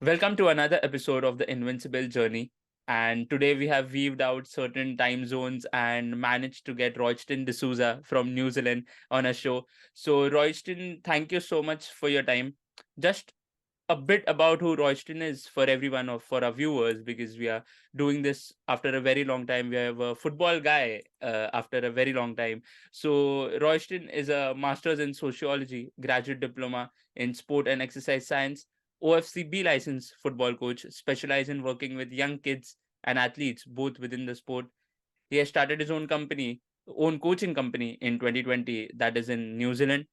Welcome to another episode of the Invincible Journey. And today we have weaved out certain time zones and managed to get Royston D'Souza from New Zealand on a show. So, Royston, thank you so much for your time. Just a bit about who Royston is for everyone or for our viewers, because we are doing this after a very long time. We have a football guy after a very long time. So, Royston is a master's in sociology, graduate diploma in sport and exercise science, OFCB licensed football coach, specialized in working with young kids and athletes, both within the sport. He has started his own coaching company in 2020, that is in New Zealand,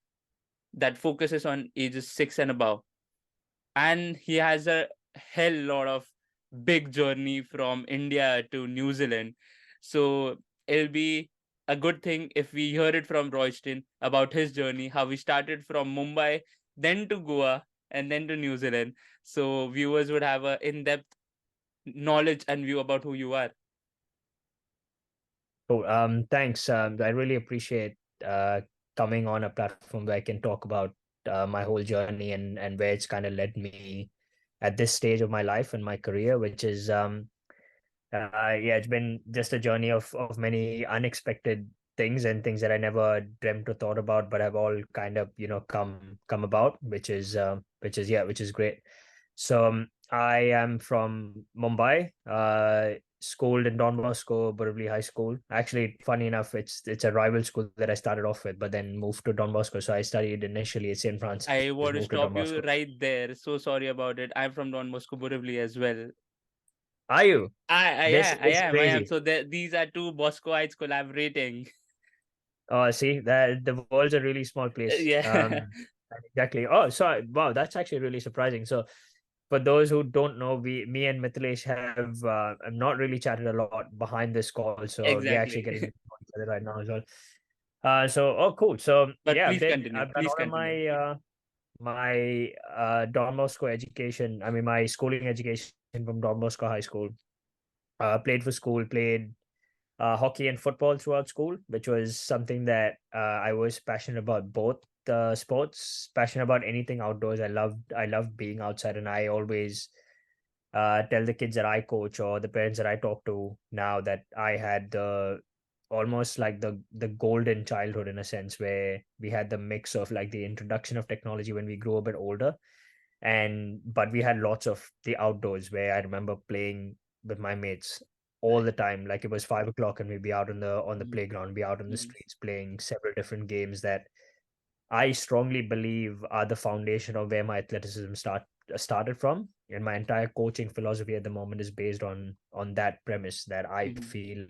that focuses on ages 6 and above. And he has a hell lot of big journey from India to New Zealand. So it'll be a good thing if we hear it from Royston about his journey, how he started from Mumbai, then to Goa, and then to New Zealand. So viewers would have a in-depth knowledge and view about who you are. Cool. Thanks. I really appreciate coming on a platform where I can talk about my whole journey and where it's kind of led me at this stage of my life and my career, which is yeah, it's been just a journey of many unexpected things and things that I never dreamt or thought about, but have all kind of come about, which is great. So I am from Mumbai. Schooled in Don Bosco, Borivali High School. Actually, funny enough, it's a rival school that I started off with, but then moved to Don Bosco. So I studied initially at St. Francis, I want to moved to Don stop you Bosco. right there. So sorry about it. I'm from Don Bosco Borivali as well. Are you? I This yeah, I is am. I am. crazy. So these are two Boscoites collaborating. See that the world's a really small place. Yeah. Exactly. Oh, so wow, that's actually really surprising. So, for those who don't know, me and Mithilesh have not really chatted a lot behind this call, so we're actually Exactly. getting to know each other right now as well. Oh, cool. So But yeah, please continue. I've done Please all of continue. my Don Bosco education. I mean, my schooling education from Don Bosco High School. Played for school, played hockey and football throughout school, which was something that I was passionate about both sports, passionate about anything outdoors. I loved being outside, and I always tell the kids that I coach or the parents that I talk to now that I had the almost like the golden childhood in a sense where we had the mix of like the introduction of technology when we grew a bit older and but we had lots of the outdoors where I remember playing with my mates all the time. Like it was 5 o'clock and we'd be out on the Mhm, playground, be out on the mhm, streets playing several different games that I strongly believe are the foundation of where my athleticism started from. And my entire coaching philosophy at the moment is based on that premise that I mhm, feel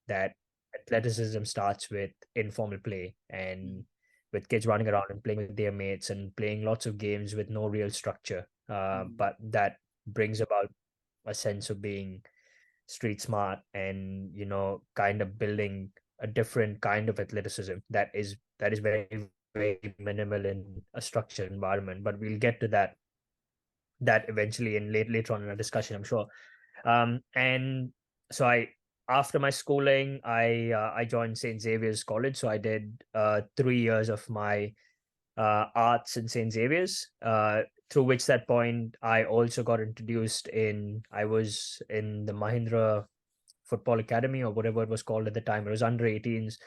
that athleticism starts with informal play mhm, and with kids running around and playing with their mates and playing lots of games with no real structure. mhm, But that brings about a sense of being street smart and kind of building a different kind of athleticism that is very minimal in a structured environment, but we'll get to that eventually in later on in our discussion, I'm sure. And so I after my schooling, I joined St. Xavier's College. So I did 3 years of my arts in St. Xavier's, through which that point I also got introduced in, I was in the Mahindra Football Academy or whatever it was called at the time. It was under 18s.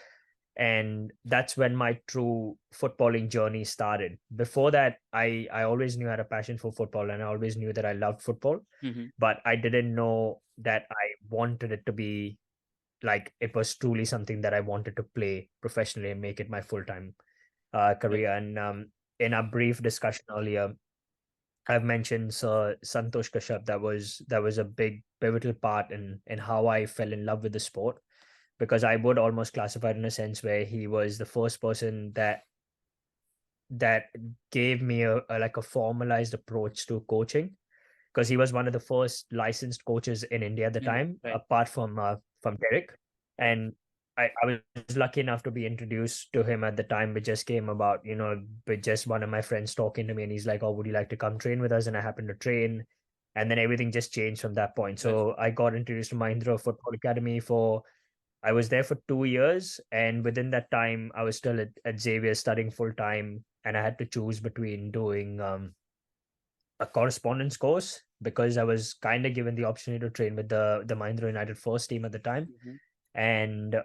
And that's when my true footballing journey started. Before that, I always knew I had a passion for football and I always knew that I loved football, mhm, but I didn't know that I wanted it to be like it was truly something that I wanted to play professionally and make it my full time right, career. And in our brief discussion earlier, I've mentioned Sir Santosh Kashyap. That was a big pivotal part in how I fell in love with the sport, because I would almost classify it in a sense where he was the first person that gave me a like a formalized approach to coaching, because he was one of the first licensed coaches in India at the mhm, time, right, apart from Derek. right, And I was lucky enough to be introduced to him at the time. It just came about, with just one of my friends talking to me, and he's like, "Oh, would you like to come train with us?" And I happened to train, and then everything just changed from that point. that's So I got introduced to Mahindra Football Academy for I was there for 2 years, and within that time, I was still at Xavier studying full time, and I had to choose between doing a correspondence course because I was kind of given the opportunity to train with the Mahindra United first team at the time. Mhm. And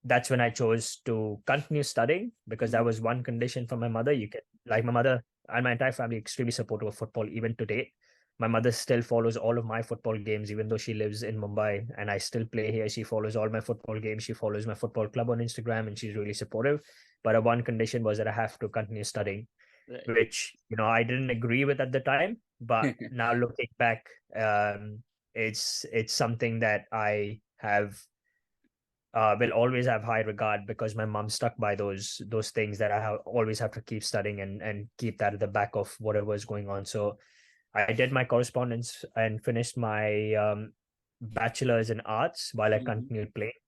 that's when I chose to continue studying, because that Mhm. was one condition for my mother. You can, like, my mother and my entire family extremely supportive of football even today. My mother still follows all of my football games, even though she lives in Mumbai and I still play here. She follows all my football games. She follows my football club on Instagram, and she's really supportive. But her one condition was that I have to continue studying, Right. which, I didn't agree with at the time. But now looking back, it's something that I have will always have high regard, because my mom stuck by those things that always have to keep studying and keep that at the back of whatever is going on. So I did my correspondence and finished my bachelor's in arts while I Mhm. continued playing.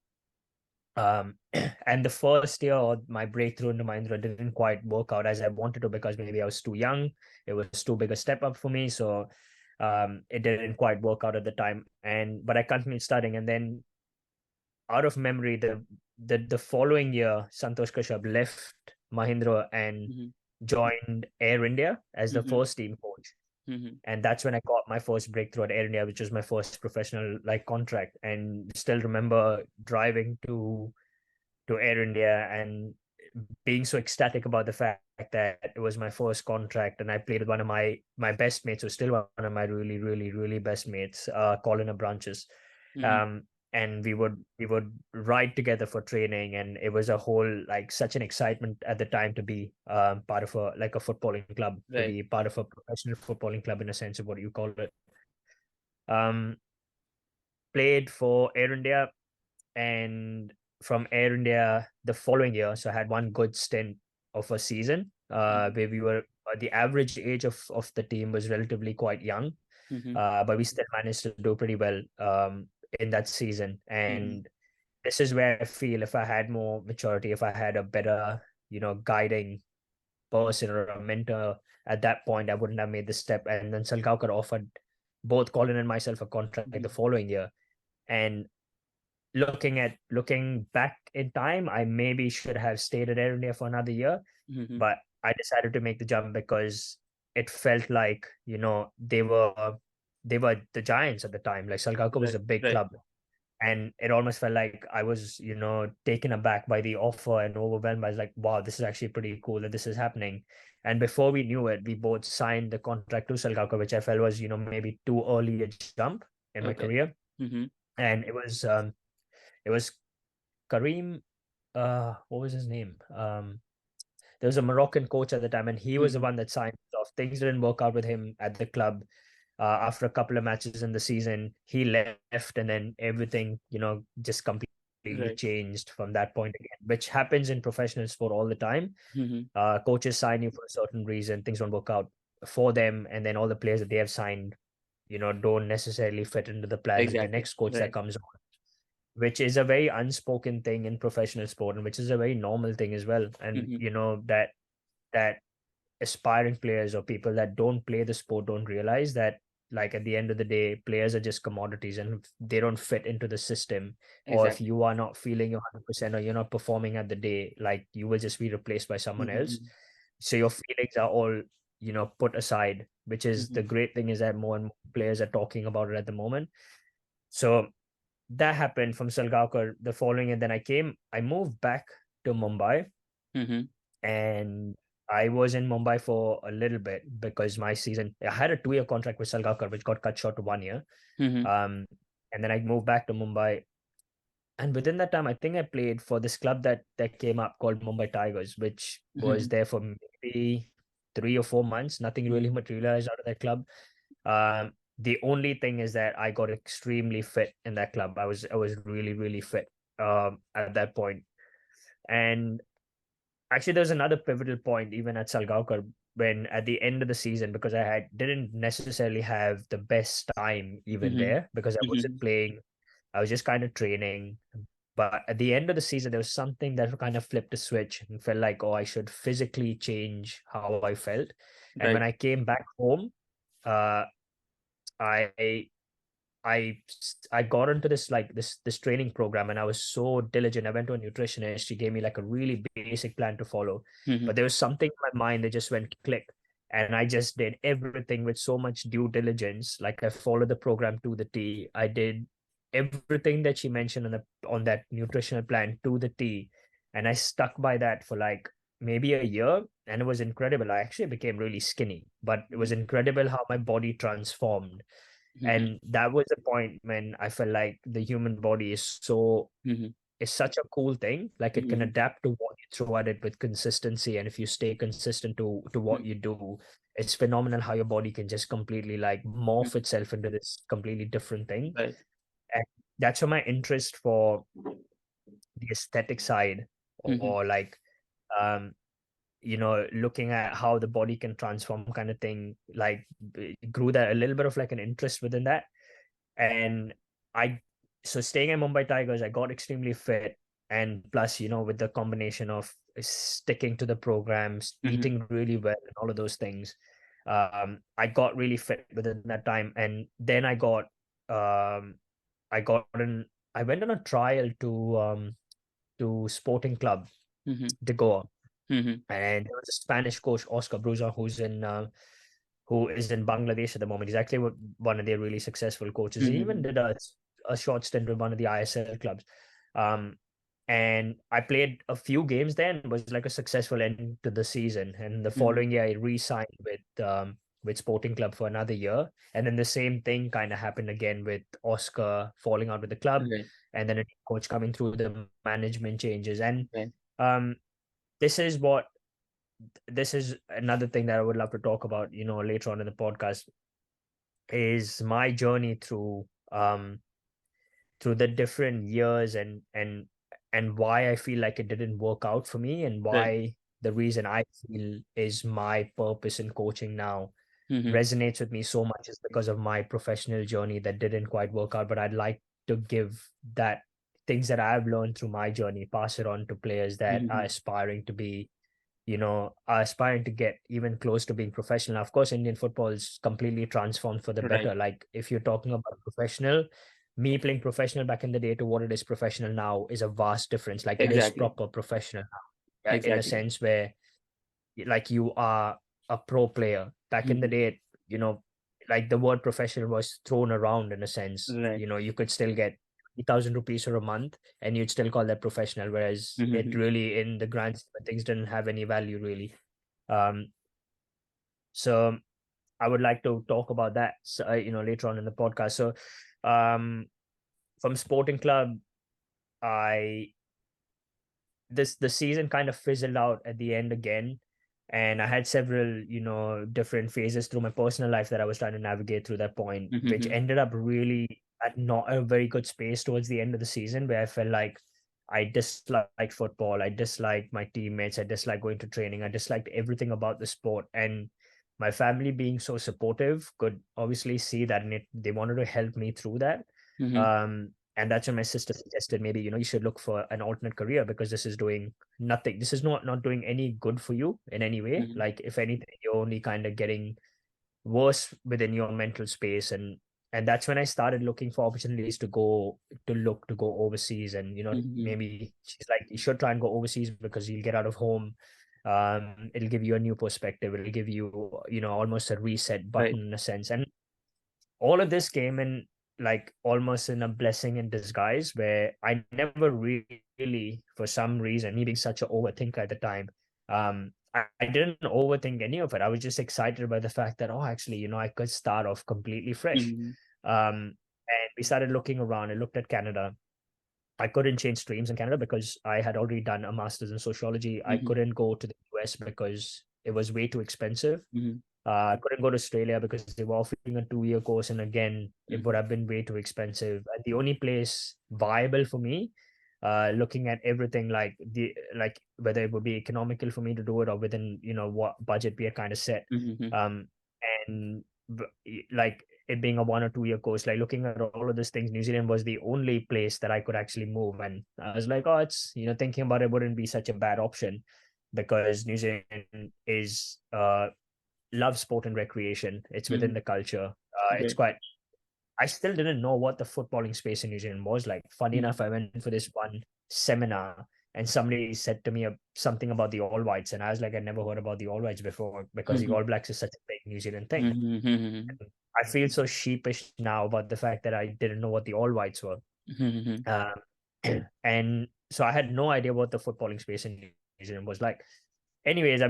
And the first year, or my breakthrough into Mahindra, didn't quite work out as I wanted to, because maybe I was too young. It was too big a step up for me. So it didn't quite work out at the time. But I continued studying, and then out of memory, the following year, Santosh Kashyap left Mahindra and Mhm. joined Air India as the Mhm. first team coach. Mhm. And that's when I got my first breakthrough at Air India, which was my first professional like contract. And still remember driving to Air India and being so ecstatic about the fact that it was my first contract, and I played with one of my best mates, who's still one of my really, really, really best mates, Colin Branches. Mhm. Um, and we would ride together for training, and it was a whole, like, such an excitement at the time to be part of a footballing club, to Right. be part of a professional footballing club, in a sense of what you call it. Um, Played for Air India, and from Air India the following year. So I had one good stint of a season Mhm. where we were the average age of the team was relatively quite young, Mhm. but we still managed to do pretty well in that season. Mhm. And this is where I feel, if I had more maturity, if I had a better, guiding person or a mentor at that point, I wouldn't have made the step. And then Salgaonkar offered both Colin and myself a contract the Mhm. following year. And looking back in time, I maybe should have stayed at Air India for another year, Mhm. but I decided to make the jump because it felt like, they were the giants at the time. Like, Salgaka was Right. a big Right. club, and it almost felt like I was, taken aback by the offer and overwhelmed. I was like, wow, this is actually pretty cool that this is happening. And before we knew it, we both signed the contract to Salgaka, which I felt was, maybe too early a jump in my Okay. career. Mhm. And it was Kareem, what was his name? There was a Moroccan coach at the time, and he was the Mhm. one that signed off. Things didn't work out with him at the club. After a couple of matches in the season, he left, and then everything, just completely Right. changed from that point again, which happens in professional sport all the time. Mhm. Coaches sign you for a certain reason, things don't work out for them, and then all the players that they have signed, don't necessarily fit into the plan of the Exactly. next coach that Right. comes on, which is a very unspoken thing in professional sport, and which is a very normal thing as well. And Mhm. that aspiring players or people that don't play the sport don't realize that, like, at the end of the day, players are just commodities, and if they don't fit into the system, or if Exactly. you are not feeling your 100%, or you're not performing at the day, like, you will just be replaced by someone else. Mhm. So your feelings are all, put aside, which is the Mhm. great thing, is that more and more players are talking about it at the moment. So that happened from Salgaonkar the following, and then I moved back to Mumbai, Mhm. and I was in Mumbai for a little bit because I had a 2-year contract with Salgaonkar, which got cut short to 1 year. Mhm. Um, and then I moved back to Mumbai, and within that time, I think I played for this club that came up called Mumbai Tigers, which was Mhm. there for maybe 3 or 4 months. Nothing really Mhm. materialized out of that club. The only thing is that I got extremely fit in that club. I was really, really fit at that point. And actually, there was another pivotal point even at Salgaonkar, when at the end of the season, because I didn't necessarily have the best time even Mhm. there, because I wasn't Mhm. playing. I was just kind of training. But at the end of the season, there was something that kind of flipped a switch and felt like, oh, I should physically change how I felt. And when Right. I came back home, uh, I I got into this training program, and I was so diligent. I went to a nutritionist. She gave me like a really basic plan to follow, but Mhm. there was something in my mind that just went click. and I just did everything with so much due diligence. Like I followed the program to the T. I did everything that she mentioned on that nutritional plan to the T, and I stuck by that for like maybe a year, and it was incredible. I actually became really skinny, but it was incredible how my body transformed. Mhm. And that was the point when I felt like the human body Mhm. is such a cool thing. Like it can Mhm. adapt to what you throw at it with consistency. And if you stay consistent to what Mhm. you do, it's phenomenal how your body can just completely like morph Mhm. itself into this completely different thing. Right. And that's where my interest for the aesthetic side, Mhm. or like um looking at how the body can transform kind of thing, like grew that a little bit of like an interest within that. And I so staying at Mumbai Tigers, I got extremely fit, and plus, with the combination of sticking to the programs, Mhm. eating really well, and all of those things, I got really fit within that time. And then um, I got in, I went on a trial to Sporting Club Mhm. de Goa, Mhm. and there was a Spanish coach, Oscar Bruza, who is in Bangladesh at the moment. He's actually one of their really successful coaches. He even Mhm. did a short stint with one of the ISL clubs. Um, and I played a few games then. It was like a successful end to the season. And the Mhm. following year, I re-signed with Sporting Club for another year. And then the same thing kind of happened again with Oscar falling out with the club, Right. and then a new coach coming through, the management changes. And Right. um, this is what this is another thing that I would love to talk about, later on in the podcast, is my journey through the different years, and why I feel like it didn't work out for me, and Right. why the reason I feel is my purpose in coaching now Mhm. resonates with me so much is because of my professional journey that didn't quite work out. But I'd like to give that things that I've learned through my journey, pass it on to players that are Mhm. aspiring to be, are aspiring to get even close to being professional. Of course, Indian football is completely transformed for the Right. better. Like if you're talking about professional, me playing professional back in the day to what it is professional now is a vast difference. Like it is Exactly. proper professional now, in a Exactly. sense where like you are a pro player. Back in the Mhm. day, like the word professional was thrown around in a sense. Right. You could still get 3,000 rupees for a month and you'd still call that professional, whereas it Mhm. really, in the grand scheme of things, didn't have any value really. Um, so I would like to talk about that, so, later on in the podcast. So, um, from Sporting Club, I the season kind of fizzled out at the end again, and I had several different phases through my personal life that I was trying to navigate through that point, which Mhm. ended up really at not a very good space towards the end of the season, where I felt like I disliked football, I disliked my teammates, I disliked going to training, I disliked everything about the sport. And my family, being so supportive, could obviously see that, and they wanted to help me through that. Mhm. And that's when my sister suggested, maybe you should look for an alternate career, because this is doing nothing, this is not doing any good for you in any way. Mhm. Like if anything, you're only kind of getting worse within your mental space. And that's when I started looking for opportunities to go overseas. And Mhm. maybe she's like, you should try and go overseas because you'll get out of home. It'll give you a new perspective, it'll give you almost a reset Right. button in a sense. And all of this came in like almost in a blessing in disguise, where I never really, for some reason, me being such an overthinker at the time, I didn't overthink any of it. I was just excited by the fact that, oh, actually, I could start off completely fresh. Mhm. And we started looking around. I looked at Canada. I couldn't change streams in Canada because I had already done a master's in sociology. I Mhm. couldn't go to the US because it was way too expensive. Mhm. I couldn't go to Australia because they were offering a 2-year course, and again, it would Mhm. have been way too expensive. And the only place viable for me, looking at everything, like whether it would be economical for me to do it or within what budget we had kind of set, Mhm. um, and like it being a 1 or 2 year course, like looking at all of these things, New Zealand was the only place that I could actually move. And I was like, oh, it's thinking about it wouldn't be such a bad option, because New Zealand is love sport and recreation. It's within Mhm. the culture. It's Right. quite. I still didn't know what the footballing space in New Zealand was like. Funny Mhm. enough, I went for this one seminar and somebody said to me something about the All Whites, and I was like, I never heard about the All Whites before because the All Blacks is such a big New Zealand thing. I feel so sheepish now about the fact that I didn't know what the All Whites were. Um, and so I had no idea what the footballing space in New Zealand was like. Anyways,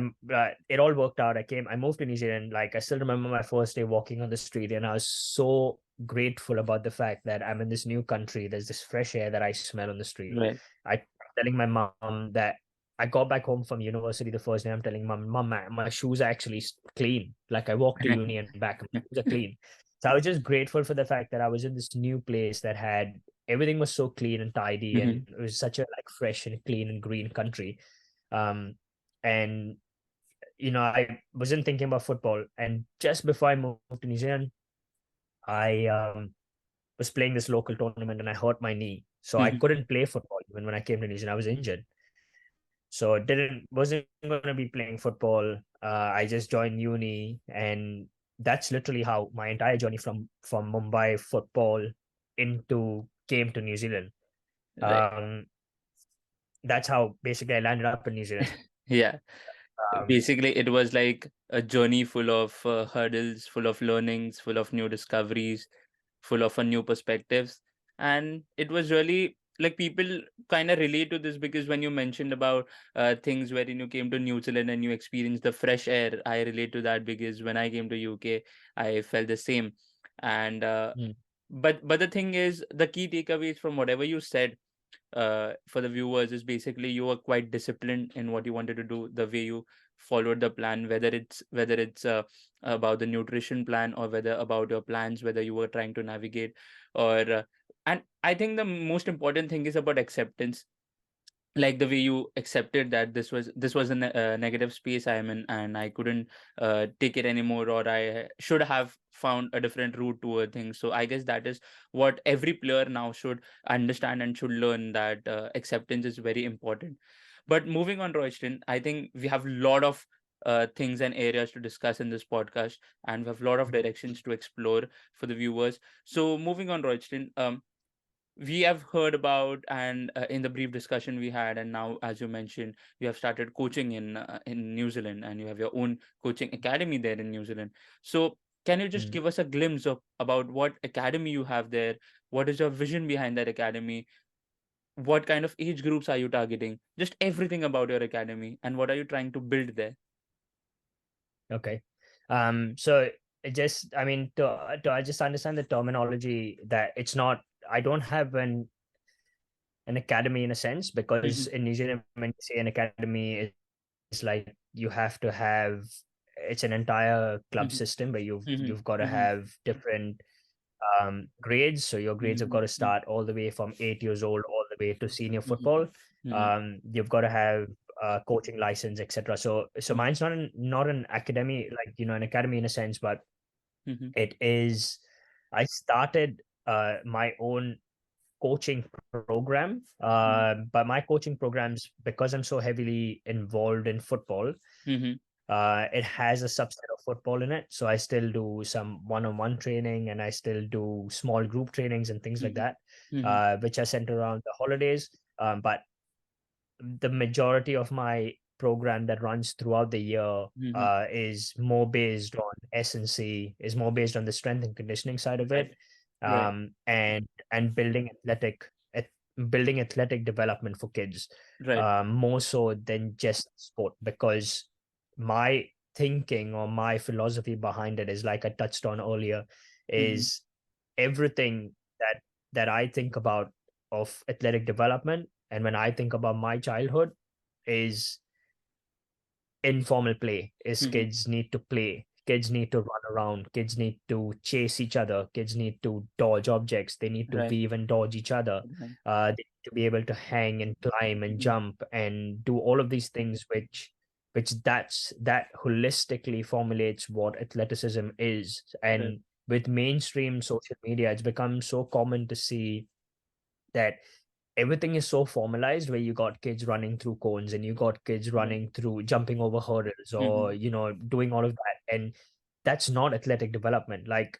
it all worked out. I moved to New Zealand. Like, I still remember my first day walking on the street, and I was so grateful about the fact that I'm in this new country. There's this fresh air that I smell on the street. Right. I telling my mom that I got back home from university the first day. I'm telling mom, my shoes are actually clean. Like, I walked to uni and back, my shoes are clean. So I was just grateful for the fact that I was in this new place that had everything was so clean and tidy, and it was such a like fresh and clean and green country. And I wasn't thinking about football. And just before I moved to New Zealand, I was playing this local tournament and I hurt my knee, so I couldn't play football even when I came to New Zealand. I was injured, so wasn't going to be playing football. I just joined uni, and that's literally how my entire journey from Mumbai football into came to New Zealand. Right. That's how basically I landed up in New Zealand. Yeah. Um, Basically, it was like a journey full of hurdles, full of learnings, full of new discoveries, full of new perspectives. And it was really like people kind of relate to this because when you mentioned about things wherein you came to New Zealand and you experienced the fresh air, I relate to that because when I came to UK, I felt the same. And mm, but the thing is, the key takeaways from whatever you said for the viewers is basically you were quite disciplined in what you wanted to do, the way you followed the plan, whether it's about the nutrition plan or whether about your plans, whether you were trying to navigate or and I think the most important thing is about acceptance, like the way you accepted that this was a negative space I am in and I couldn't take it anymore, or I should have found a different route toward things. So I guess that is what every player now should understand and should learn, that acceptance is very important. But moving on, Royston, I think we have a lot of things and areas to discuss in this podcast, and we have a lot of directions to explore for the viewers. So moving on, Royston, we have heard about and in the brief discussion we had, and now as you mentioned you have started coaching in New Zealand and you have your own coaching academy there in New Zealand. So can you just mm. give us a glimpse of about what academy you have there, what is your vision behind that academy, what kind of age groups are you targeting, just everything about your academy and what are you trying to build there? Okay. So I mean, to I just understand the terminology that it's not, I don't have an academy in a sense, because Mhm, in New Zealand, when you say an academy, it's like you have to have, it's an entire club mhm, system where mhm, you've got to mhm, have different grades. So your grades have got mhm, to start all the way from 8 years old all the way to senior mhm, football. mhm, You've got to have a coaching license, etc. So mhm, mine's not an academy, like an academy in a sense, but mhm, it is. I started my own coaching program, but my coaching programs, because I'm so heavily involved in football, mhm, it has a subset of football in it. So I still do some one-on-one training, and I still do small group trainings and things like mhm, that, mhm, which are centered around the holidays. But the majority of my program that runs throughout the year mhm. is more based on S&C, is more based on the strength and conditioning side of Right. it, Right. and building athletic development for kids, Right. more so than just sport. Because my thinking or my philosophy behind it is, like I touched on earlier, Mhm, is everything that I think about of athletic development, and when I think about my childhood, is informal play. Is mhm. kids need to play, kids need to run around, kids need to chase each other, kids need to dodge objects, they need to Right. weave and dodge each other, Right. they need to be able to hang and climb and Mhm. jump and do all of these things, that holistically formulates what athleticism is. Right. And with mainstream social media, it's become so common to see that everything is so formalized, where you got kids running through cones, and you got kids Right. running through jumping over hurdles, or Mhm. doing all of that. And that's not athletic development. Like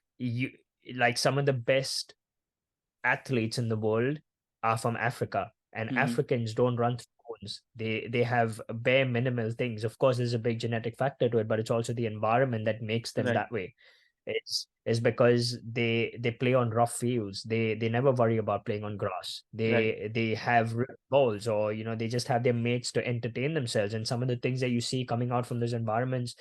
some of the best athletes in the world are from Africa, and Mhm. Africans don't run through bones. They have bare minimal things. Of course, there's a big genetic factor to it, but it's also the environment that makes them Right. that way. It's because they play on rough fields. They never worry about playing on grass. Right. They have balls, or they just have their mates to entertain themselves. And some of the things that you see coming out from those environments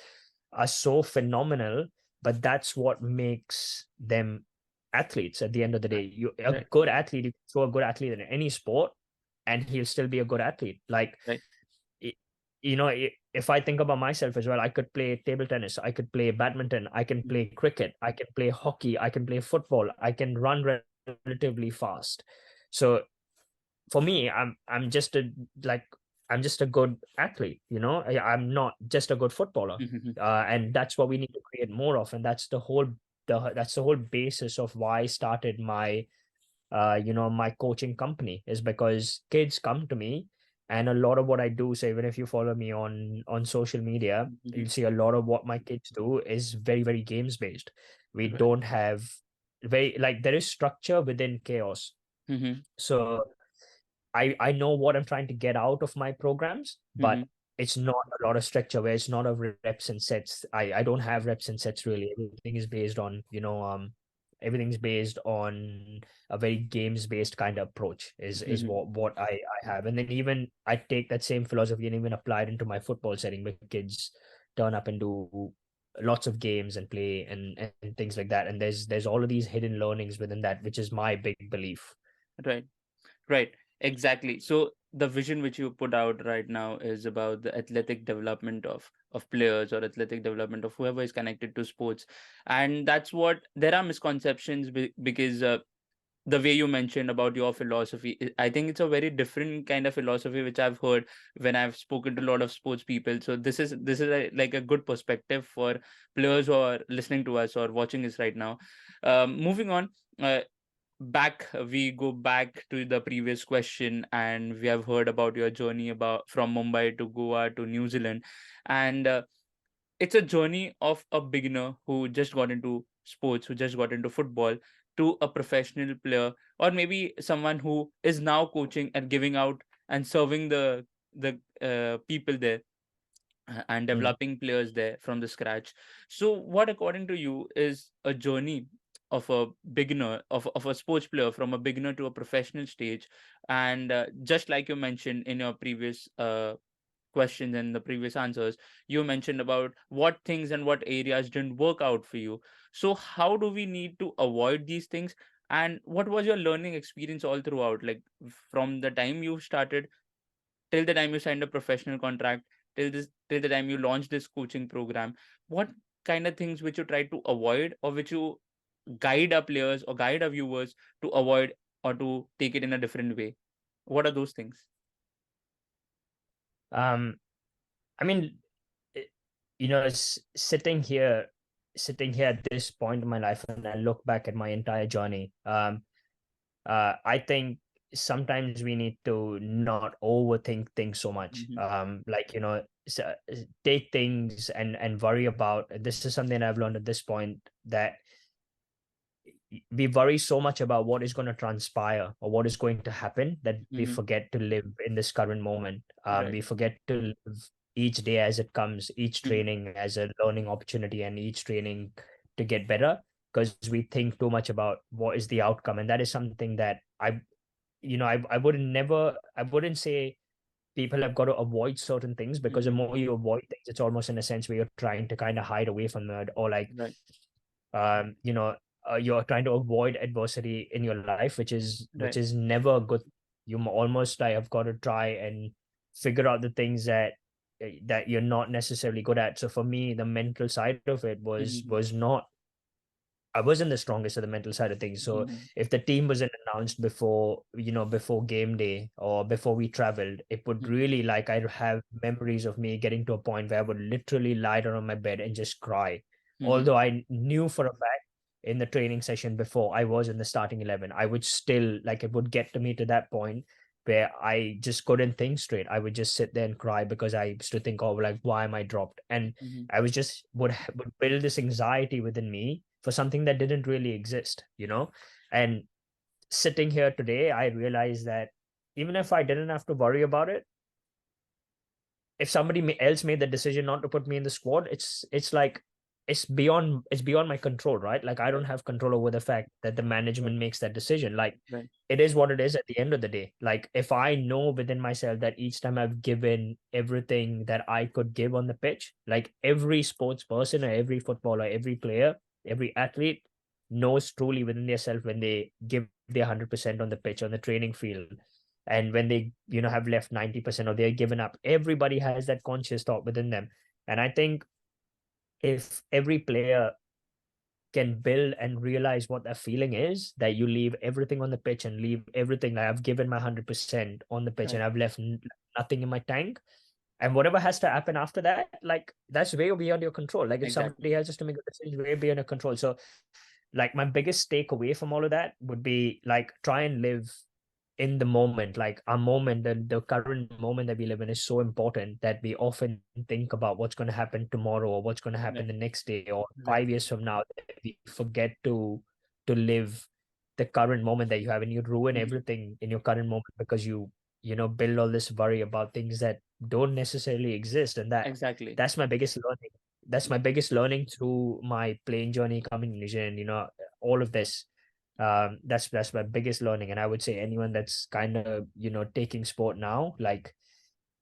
are so phenomenal, but that's what makes them athletes at the end of the day. A Right. good athlete, you can throw a good athlete in any sport and he'll still be a good athlete. Like, Right. i- if I think about myself as well, I could play table tennis, I could play badminton, I can Mhm. play cricket, I can play hockey, I can play football, I can run relatively fast. So for me, I'm just a like I'm just a good athlete. I'm not just a good footballer. Mhm. And that's what we need to create more of, and that's the whole basis of why I started my coaching company, is because kids come to me, and a lot of what I do, so even if you follow me on social media, Mhm. you'll see a lot of what my kids do is very, very games based. We Right. don't have very, like, there is structure within chaos. Mhm. So I know what I'm trying to get out of my programs, but Mhm. it's not a lot of structure where it's not of reps and sets. I don't have reps and sets really. Everything's based on a very games based kind of approach is Mhm. what I have. And then even I take that same philosophy and even apply it into my football setting, where kids turn up and do lots of games and play and things like that. And there's all of these hidden learnings within that, which is my big belief. Right. Right, exactly. So the vision which you put out right now is about the athletic development of players, or athletic development of whoever is connected to sports, and that's what there are misconceptions because the way you mentioned about your philosophy, I think it's a very different kind of philosophy which I've heard when I've spoken to a lot of sports people. So this is like a good perspective for players who are listening to us or watching us right now. Moving on. We go back to the previous question, and we have heard about your journey about from Mumbai to Goa to New Zealand, and it's a journey of a beginner who just got into sports, who just got into football, to a professional player, or maybe someone who is now coaching and giving out and serving the people there, and Mm. developing players there from the scratch. So, what, according to you, is a journey of a beginner, of a sports player from a beginner to a professional stage? And just like you mentioned in your previous questions and the previous answers, you mentioned about what things and what areas didn't work out for you. So, how do we need to avoid these things? And what was your learning experience all throughout, like from the time you started till the time you signed a professional contract, till the time you launched this coaching program? What kind of things which you try to avoid, or which you guide our players or guide our viewers to avoid, or to take it in a different way? What are those things? Um, I mean, it- sitting here at this point in my life, and I look back at my entire journey, I think sometimes we need to not overthink things so much. Hmm. Take things and worry about. This is something I've learned at this point, that we worry so much about what is going to transpire or what is going to happen, that we Hmm. forget to live in this current moment. Right. We forget to live each day as it comes, each Hmm. training as a learning opportunity, and each training to get better, because we think too much about what is the outcome. And that is something that I wouldn't say people have got to avoid certain things, because the Hmm. more you avoid things, it's almost in a sense where you're trying to kind of hide away from it, or like Right. um, you know, you're trying to avoid adversity in your life, which Right. is never good. Almost like have got to try and figure out the things that you're not necessarily good at. So for me, the mental side of it was Hmm. was not I wasn't the strongest at the mental side of things. So Hmm. if the team wasn't announced before game day or before we traveled, it would really, like, I'd have memories of me getting to a point where I would literally lie down on my bed and just cry. Hmm. Although I knew for a fact in the training session before I was in the starting 11, I would still, like, it would get to me to that point where I just couldn't think straight. I would just sit there and cry because I used to think, oh, like, why am I dropped? And Hmm. I was just would build this anxiety within me for something that didn't really exist. And sitting here today, I realized that even if I didn't have to worry about it, if somebody else made the decision not to put me in the squad, it's like it's beyond my control, right? Like I don't Right. have control over the fact that the management makes that decision. Like Right. it is what it is at the end of the day. Like if I know within myself that each time I've given everything that I could give on the pitch, like every sports person or every footballer, every player, every athlete knows truly within themselves when they give their 100% on the pitch, on the training field, and when they have left 90% or they're given up. Everybody has that conscious thought within them. And I think if every player can build and realize what that feeling is, that you leave everything on the pitch and leave everything, like I've given my 100% on the pitch and Right. I've left nothing in my tank, and whatever has to happen after that, like that's way beyond your control. Like if Exactly. somebody has just to make a decision, way beyond your control. So like my biggest takeaway from all of that would be like try and live in the moment. Like our moment, the current moment that we live in is so important that we often think about what's going to happen tomorrow or what's going to happen Right. the next day or Right. 5 years from now, that we forget to live the current moment that you have, and you ruin Mhm. everything in your current moment because you build all this worry about things that don't necessarily exist. And Exactly. that's my biggest learning. That's my biggest learning through my playing journey coming to New Zealand. All of this, that's my biggest learning. And I would say anyone that's kind of taking sport now, like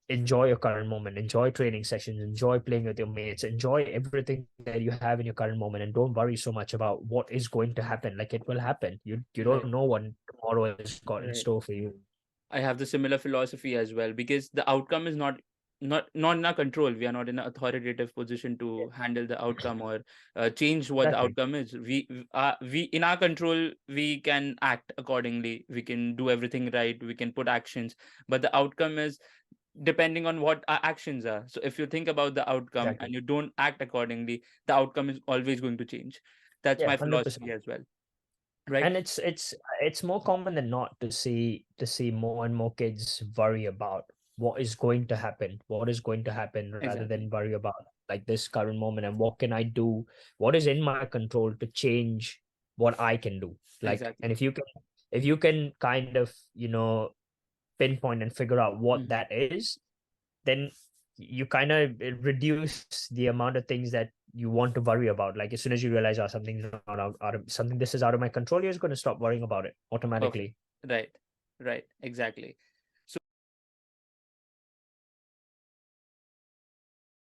enjoy your current moment, enjoy training sessions, enjoy playing with your mates, enjoy everything that you have in your current moment, and don't worry so much about what is going to happen. Like it will happen. You Right. don't know what tomorrow has got in Right. store for you. I have the similar philosophy as well, because the outcome is not in our control. We are not in an authoritative position Yeah, to handle the outcome or change what the exactly. outcome is. We in our control, we can act accordingly. We can do everything right. We can put actions, but the outcome is depending on what our actions are. So if you think about the outcome Exactly. and you don't act accordingly, the outcome is always going to change. That's Yeah, my 100%. philosophy as well. Right. And it's more common than not to see more and more kids worry about what is going to happen rather Exactly. than worry about like this current moment and what can I do, what is in my control to change what I can do. Like, and Exactly. if you can kind of pinpoint and figure out what Mhm. that is, then you kind of reduce the amount of things that you want to worry about. Like as soon as you realize, oh, something's not out of something, this is out of my control, you're just going to stop worrying about it Perfect. automatically. Right. Right. Exactly.